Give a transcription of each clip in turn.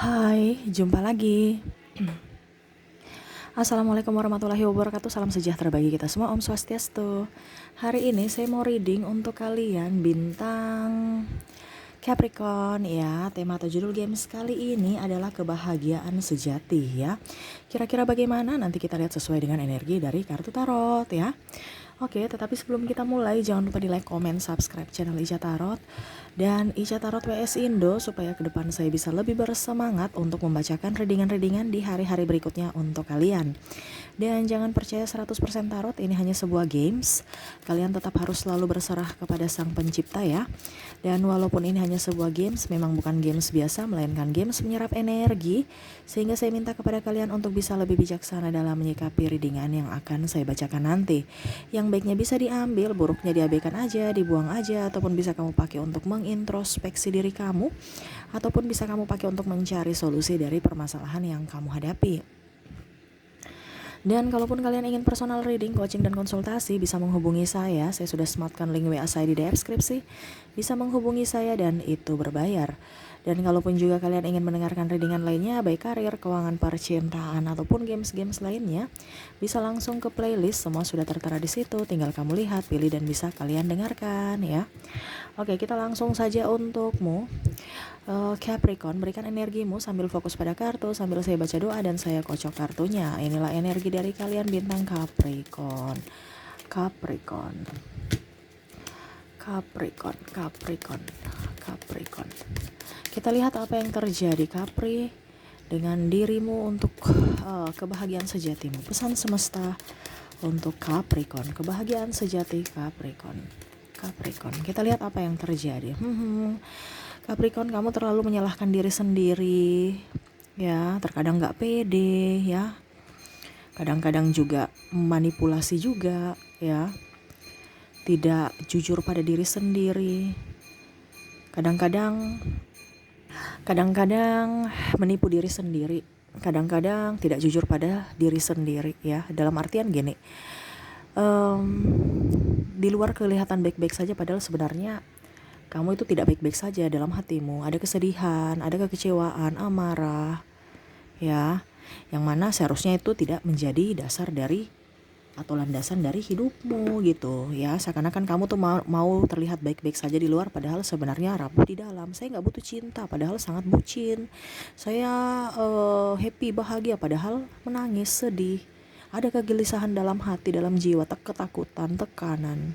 Hai, jumpa lagi. Assalamualaikum warahmatullahi wabarakatuh. Salam sejahtera bagi kita semua. Om Swastiastu. Hari ini saya mau reading untuk kalian bintang Capricorn ya. Tema atau judul games kali ini adalah kebahagiaan sejati ya. Kira-kira bagaimana? Nanti kita lihat sesuai dengan energi dari kartu tarot ya. Oke, tetapi sebelum kita mulai jangan lupa di like, comment, subscribe channel Ica Tarot dan Ica Tarot WS Indo supaya ke depan saya bisa lebih bersemangat untuk membacakan readingan-readingan di hari-hari berikutnya untuk kalian. Dan jangan percaya 100% tarot, ini hanya sebuah games. Kalian tetap harus selalu berserah kepada Sang Pencipta ya. Dan walaupun ini hanya sebuah games, memang bukan games biasa, melainkan games menyerap energi. Sehingga saya minta kepada kalian untuk bisa lebih bijaksana dalam menyikapi readingan yang akan saya bacakan nanti. Yang baiknya bisa diambil, buruknya diabaikan aja, dibuang aja, ataupun bisa kamu pakai untuk mengintrospeksi diri kamu, ataupun bisa kamu pakai untuk mencari solusi dari permasalahan yang kamu hadapi. Dan kalaupun kalian ingin personal reading, coaching, dan konsultasi, bisa menghubungi saya. Saya sudah sematkan link WA saya di deskripsi. Bisa menghubungi saya dan itu berbayar. Dan kalaupun juga kalian ingin mendengarkan readingan lainnya, baik karir, keuangan, percintaan, ataupun games-games lainnya, bisa langsung ke playlist. Semua sudah tertera di situ. Tinggal kamu lihat, pilih, dan bisa kalian dengarkan ya. Oke, kita langsung saja untukmu. Capricorn, berikan energimu sambil fokus pada kartu, sambil saya baca doa dan saya kocok kartunya. Inilah energi dari kalian bintang Capricorn. Capricorn. Capricorn, Capricorn, Capricorn. Kita lihat apa yang terjadi Capri dengan dirimu untuk kebahagiaan sejatimu. Pesan semesta untuk Capricorn, kebahagiaan sejati Capricorn. Capricorn, kita lihat apa yang terjadi. Capricorn, kamu terlalu menyalahkan diri sendiri ya, terkadang gak pede ya, kadang-kadang juga manipulasi juga ya, tidak jujur pada diri sendiri, kadang-kadang menipu diri sendiri, kadang-kadang tidak jujur pada diri sendiri ya. Dalam artian gini, di luar kelihatan baik-baik saja, padahal sebenarnya kamu itu tidak baik-baik saja dalam hatimu. Ada kesedihan, ada kekecewaan, amarah ya, yang mana seharusnya itu tidak menjadi dasar dari atau landasan dari hidupmu gitu ya. Seakan-akan kamu tuh mau terlihat baik-baik saja di luar, padahal sebenarnya rapuh di dalam. Saya gak butuh cinta, padahal sangat bucin. Saya happy, bahagia, padahal menangis, sedih. Ada kegelisahan dalam hati, dalam jiwa, ketakutan, tekanan.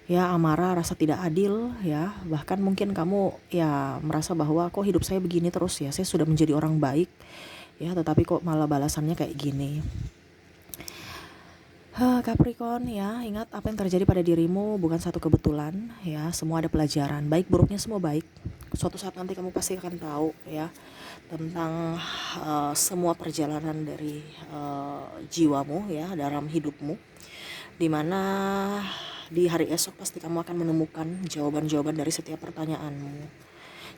Ya, amarah, rasa tidak adil ya. Bahkan mungkin kamu ya merasa bahwa kok hidup saya begini terus ya, saya sudah menjadi orang baik ya, tetapi kok malah balasannya kayak gini. Capricorn ya, ingat apa yang terjadi pada dirimu bukan satu kebetulan ya, semua ada pelajaran, baik buruknya semua baik. Suatu saat nanti kamu pasti akan tahu ya tentang semua perjalanan dari jiwamu ya dalam hidupmu, dimana di hari esok pasti kamu akan menemukan jawaban-jawaban dari setiap pertanyaanmu.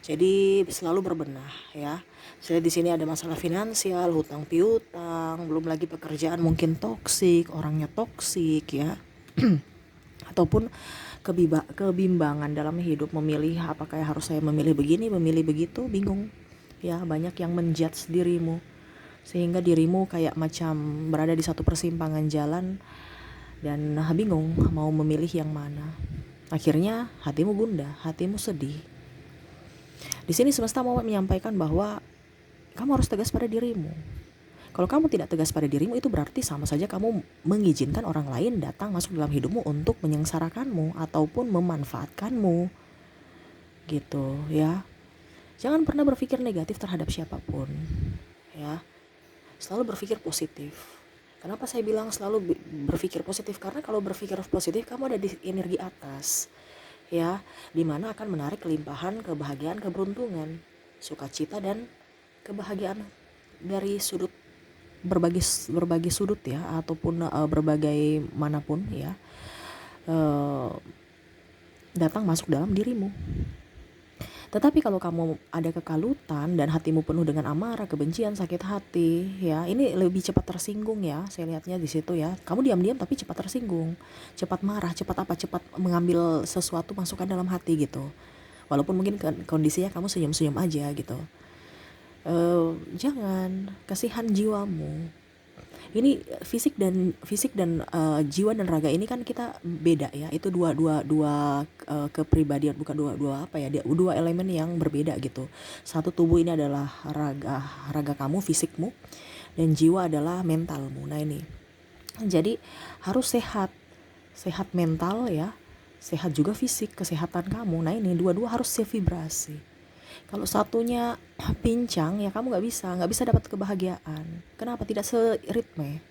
Jadi selalu berbenah ya. Saya di sini ada masalah finansial, hutang piutang, belum lagi pekerjaan mungkin toksik, orangnya toksik ya. Ataupun kebimbangan dalam hidup, memilih apakah harus saya memilih begini, memilih begitu, bingung. Ya, banyak yang menjudge dirimu sehingga dirimu kayak macam berada di satu persimpangan jalan dan bingung mau memilih yang mana. Akhirnya hatimu gundah, hatimu sedih. Di sini semesta mau menyampaikan bahwa kamu harus tegas pada dirimu. Kalau kamu tidak tegas pada dirimu, itu berarti sama saja kamu mengizinkan orang lain datang masuk dalam hidupmu untuk menyengsarakanmu ataupun memanfaatkanmu. Gitu ya. Jangan pernah berpikir negatif terhadap siapapun ya. Selalu berpikir positif. Kenapa saya bilang selalu berpikir positif? Karena kalau berpikir positif, kamu ada di energi atas ya, dimana akan menarik kelimpahan, kebahagiaan, keberuntungan, sukacita, dan kebahagiaan dari sudut berbagai sudut ya, ataupun berbagai manapun ya, datang masuk dalam dirimu. Tetapi kalau kamu ada kekalutan dan hatimu penuh dengan amarah, kebencian, sakit hati, ya ini lebih cepat tersinggung ya. Saya lihatnya di situ ya. Kamu diam-diam tapi cepat tersinggung, cepat marah, cepat mengambil sesuatu masukan dalam hati gitu. walaupun mungkin kondisinya kamu senyum-senyum aja gitu. Jangan, kasihan jiwamu. Ini fisik dan jiwa dan raga ini kan kita beda ya. Itu dua kepribadian, bukan dua apa ya, dua elemen yang berbeda gitu. Satu tubuh ini adalah raga kamu, fisikmu, dan jiwa adalah mentalmu. Nah ini, jadi harus sehat mental ya, sehat juga fisik, kesehatan kamu. Nah ini dua-dua harus sevibrasi. Kalau satunya pincang ya kamu nggak bisa dapat kebahagiaan. Kenapa? Tidak seritme.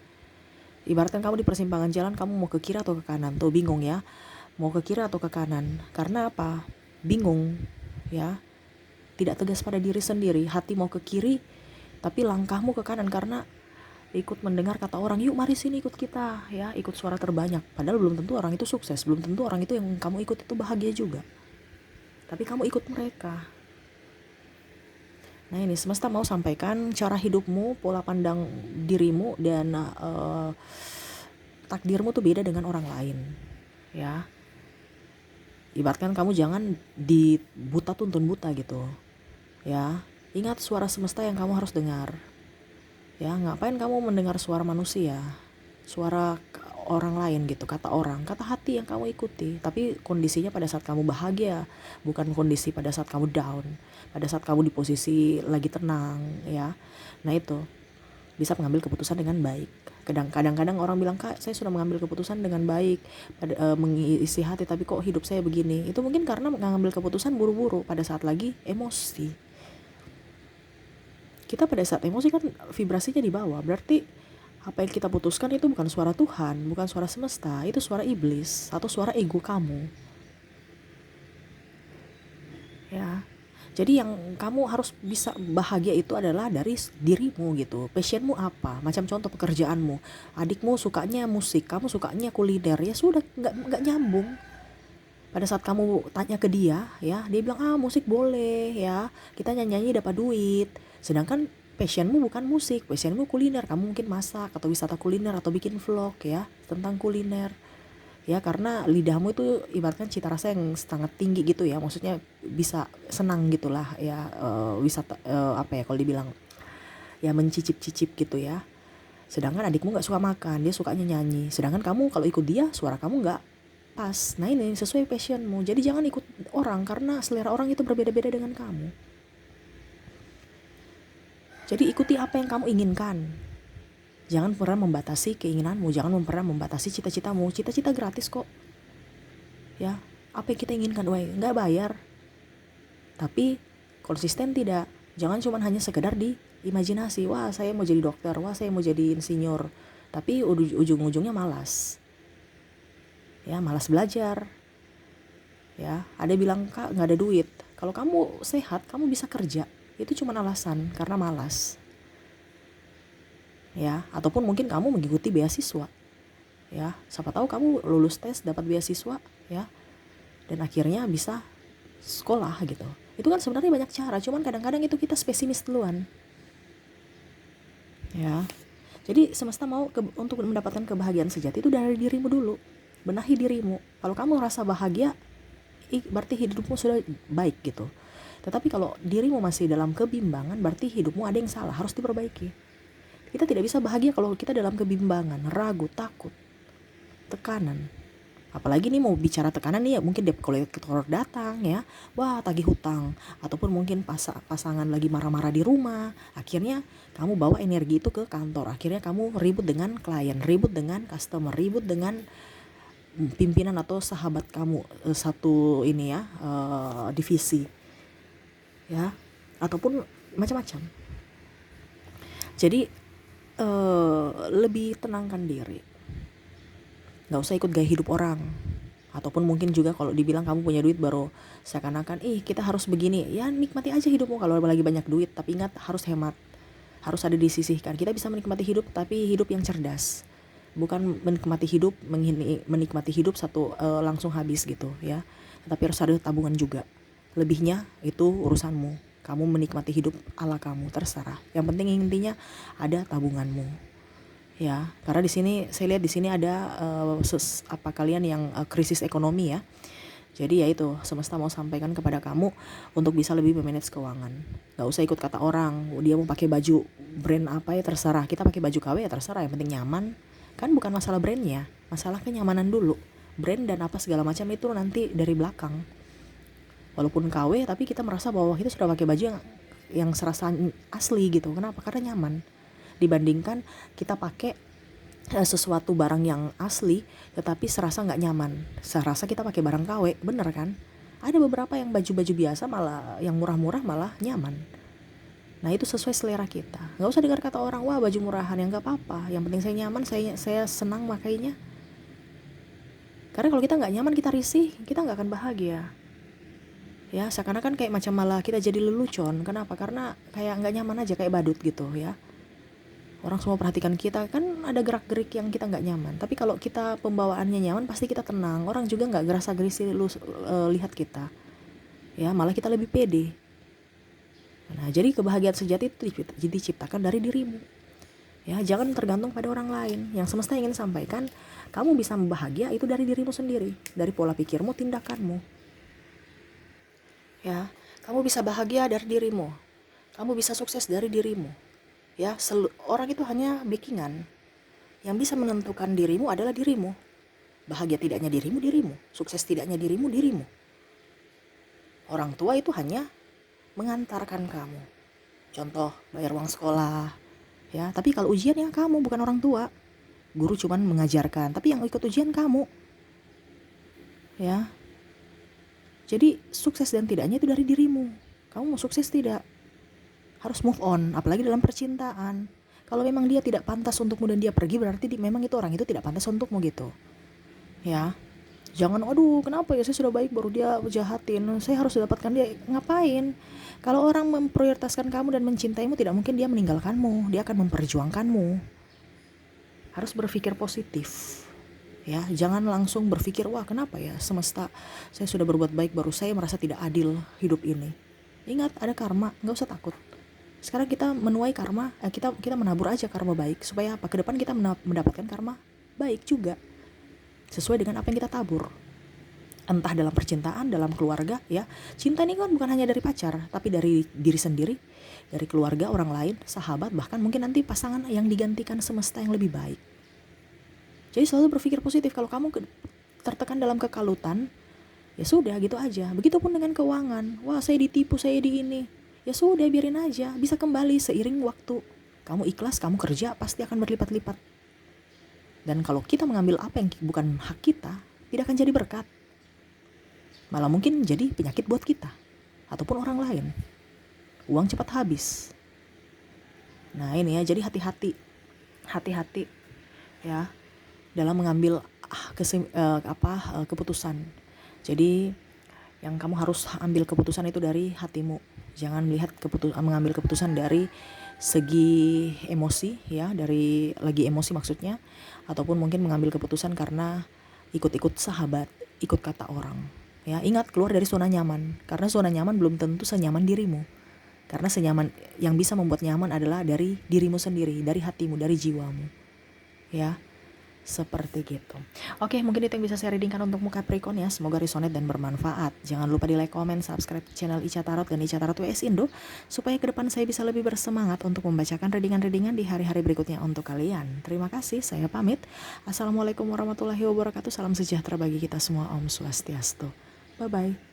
Ibaratkan kamu di persimpangan jalan, kamu mau ke kiri atau ke kanan, tuh bingung ya, mau ke kiri atau ke kanan. Karena apa? Bingung ya, tidak tegas pada diri sendiri. Hati mau ke kiri tapi langkahmu ke kanan karena ikut mendengar kata orang, yuk mari sini ikut kita ya, ikut suara terbanyak. Padahal belum tentu orang itu sukses, belum tentu orang itu yang kamu ikut itu bahagia juga, tapi kamu ikut mereka. Nah ini semesta mau sampaikan cara hidupmu, pola pandang dirimu, dan takdirmu tuh beda dengan orang lain ya. Ibaratkan kamu jangan dibuta tuntun buta gitu ya. Ingat suara semesta yang kamu harus dengar ya. Ngapain kamu mendengar suara manusia, suara orang lain gitu, kata orang, kata hati yang kamu ikuti. Tapi kondisinya pada saat kamu bahagia, bukan kondisi pada saat kamu down, pada saat kamu di posisi lagi tenang ya. Nah itu bisa mengambil keputusan dengan baik. Kadang-kadang orang bilang, Kak saya sudah mengambil keputusan dengan baik, mengisi hati, tapi kok hidup saya begini. Itu mungkin karena mengambil keputusan buru-buru pada saat lagi emosi. Kita pada saat emosi kan vibrasinya di bawah, berarti apa yang kita putuskan itu bukan suara Tuhan, bukan suara semesta, itu suara iblis atau suara ego kamu ya. Jadi yang kamu harus bisa bahagia itu adalah dari dirimu gitu. Passionmu apa? Macam contoh pekerjaanmu, adikmu sukanya musik, kamu sukanya kuliner, ya sudah, nggak nyambung. Pada saat kamu tanya ke dia ya, dia bilang musik boleh ya, kita nyanyi dapat duit. Sedangkan passionmu bukan musik, passionmu kuliner. Kamu mungkin masak atau wisata kuliner atau bikin vlog ya tentang kuliner ya, karena lidahmu itu ibaratkan cita rasa yang sangat tinggi gitu ya, maksudnya bisa senang gitulah ya, wisata apa ya kalau dibilang ya, mencicip-cicip gitu ya. Sedangkan adikmu nggak suka makan, dia sukanya nyanyi. Sedangkan kamu kalau ikut dia, suara kamu nggak pas. Nah ini sesuai passionmu. Jadi jangan ikut orang, karena selera orang itu berbeda-beda dengan kamu. Jadi ikuti apa yang kamu inginkan. Jangan pernah membatasi keinginanmu, jangan pernah membatasi cita-citamu. Cita-cita gratis kok ya. Apa yang kita inginkan, nggak bayar, tapi konsisten tidak. Jangan cuma hanya sekedar di imajinasi, wah saya mau jadi dokter, wah saya mau jadi insinyur, tapi ujung-ujungnya malas ya, malas belajar ya. Ada bilang, Kak nggak ada duit. Kalau kamu sehat, kamu bisa kerja. Itu cuma alasan karena malas ya. Ataupun mungkin kamu mengikuti beasiswa ya, siapa tahu kamu lulus tes dapat beasiswa ya, dan akhirnya bisa sekolah gitu. Itu kan sebenarnya banyak cara, cuman kadang-kadang itu kita spesimis duluan ya. Jadi semesta mau untuk mendapatkan kebahagiaan sejati itu dari dirimu dulu. Benahi dirimu. Kalau kamu merasa bahagia, berarti hidupmu sudah baik gitu. Tetapi kalau dirimu masih dalam kebimbangan, berarti hidupmu ada yang salah, harus diperbaiki. Kita tidak bisa bahagia kalau kita dalam kebimbangan, ragu, takut, tekanan. Apalagi nih mau bicara tekanan nih ya, mungkin debt collector datang ya, wah tagih hutang. Ataupun mungkin pasangan lagi marah-marah di rumah. Akhirnya kamu bawa energi itu ke kantor. Akhirnya kamu ribut dengan klien, ribut dengan customer, ribut dengan pimpinan atau sahabat kamu, satu ini ya, divisi ya, ataupun macam-macam. Jadi lebih tenangkan diri, nggak usah ikut gaya hidup orang. Ataupun mungkin juga kalau dibilang kamu punya duit baru seakan-akan kita harus begini ya. Nikmati aja hidupmu kalau lagi banyak duit, tapi ingat harus hemat, harus ada disisihkan. Kita bisa menikmati hidup, tapi hidup yang cerdas, bukan menikmati hidup satu langsung habis gitu ya. Tapi harus ada tabungan juga. Lebihnya itu urusanmu. Kamu menikmati hidup ala kamu, terserah. Yang penting intinya ada tabunganmu. Ya, karena di sini saya lihat di sini ada kalian yang krisis ekonomi ya. Jadi ya itu, semesta mau sampaikan kepada kamu untuk bisa lebih memanage keuangan. Gak usah ikut kata orang, dia mau pakai baju brand apa ya terserah. Kita pakai baju KW ya terserah, yang penting nyaman. Kan bukan masalah brandnya, masalah kenyamanan dulu. Brand dan apa segala macam itu nanti dari belakang. Walaupun KW tapi kita merasa bahwa kita sudah pakai baju yang serasa asli gitu. Kenapa? Karena nyaman. Dibandingkan kita pakai sesuatu barang yang asli tetapi serasa nggak nyaman, serasa kita pakai barang KW, bener kan? Ada beberapa yang baju-baju biasa malah yang murah-murah malah nyaman. Nah itu sesuai selera kita. Nggak usah dengar kata orang, wah baju murahan, yang nggak apa-apa. Yang penting saya nyaman, saya senang makainya. Karena kalau kita nggak nyaman, kita risih, kita nggak akan bahagia. Ya seakan-akan kayak macam malah kita jadi lelucon. Kenapa? Karena kayak nggak nyaman aja, kayak badut gitu ya. Orang semua perhatikan kita, kan ada gerak-gerik yang kita nggak nyaman. Tapi kalau kita pembawaannya nyaman, pasti kita tenang. Orang juga nggak gerasa-gerisi lihat kita. Ya malah kita lebih pede. Nah jadi kebahagiaan sejati itu diciptakan dari dirimu. Ya jangan tergantung pada orang lain. Yang semesta ingin sampaikan, kamu bisa bahagia itu dari dirimu sendiri, dari pola pikirmu, tindakanmu. Ya, kamu bisa bahagia dari dirimu. Kamu bisa sukses dari dirimu. Ya, orang itu hanya backingan. Yang bisa menentukan dirimu adalah dirimu. Bahagia tidaknya dirimu. Sukses tidaknya dirimu. Orang tua itu hanya mengantarkan kamu. Contoh, bayar uang sekolah. Ya, tapi kalau ujian ya kamu, bukan orang tua. Guru cuman mengajarkan, tapi yang ikut ujian kamu. Ya. Jadi sukses dan tidaknya itu dari dirimu. Kamu mau sukses tidak? Harus move on, apalagi dalam percintaan. Kalau memang dia tidak pantas untukmu dan dia pergi, berarti memang itu orang itu tidak pantas untukmu gitu. Ya. Jangan, aduh kenapa ya saya sudah baik baru dia jahatin, saya harus dapatkan dia. Ngapain? Kalau orang memprioritaskan kamu dan mencintaimu, tidak mungkin dia meninggalkanmu, dia akan memperjuangkanmu. Harus berpikir positif. Ya, jangan langsung berpikir, wah kenapa ya semesta, saya sudah berbuat baik baru saya merasa tidak adil hidup ini. Ingat, ada karma, gak usah takut. Sekarang kita menuai karma, kita menabur aja karma baik, supaya apa? Ke depan kita mendapatkan karma baik juga, sesuai dengan apa yang kita tabur. Entah dalam percintaan, dalam keluarga, ya. Cinta ini kan bukan hanya dari pacar, tapi dari diri sendiri, dari keluarga, orang lain, sahabat, bahkan mungkin nanti pasangan yang digantikan semesta yang lebih baik. Jadi selalu berpikir positif. Kalau kamu tertekan dalam kekalutan, ya sudah gitu aja. Begitupun dengan keuangan. Wah saya ditipu, saya di ini. Ya sudah biarin aja. Bisa kembali seiring waktu. Kamu ikhlas, kamu kerja, pasti akan berlipat-lipat. Dan kalau kita mengambil apa yang bukan hak kita, tidak akan jadi berkat. Malah mungkin jadi penyakit buat kita. Ataupun orang lain. Uang cepat habis. Nah ini ya, jadi hati-hati. Hati-hati. Ya. Dalam mengambil keputusan. Jadi yang kamu harus ambil keputusan itu dari hatimu. Jangan melihat mengambil keputusan dari segi emosi, ya, dari lagi emosi maksudnya, ataupun mungkin mengambil keputusan karena ikut-ikut sahabat, ikut kata orang. Ya, ingat, keluar dari zona nyaman. Karena zona nyaman belum tentu senyaman dirimu. Karena senyaman yang bisa membuat nyaman adalah dari dirimu sendiri, dari hatimu, dari jiwamu. Ya. Seperti gitu. Oke, mungkin itu yang bisa saya readingkan untukmu Capricorn ya. Semoga resonate dan bermanfaat. Jangan lupa di like, comment, subscribe channel Ica Tarot dan Ica Tarot WS Indo, supaya ke depan saya bisa lebih bersemangat untuk membacakan readingan-readingan di hari-hari berikutnya untuk kalian. Terima kasih, saya pamit. Assalamualaikum warahmatullahi wabarakatuh. Salam sejahtera bagi kita semua. Om Swastiastu. Bye-bye.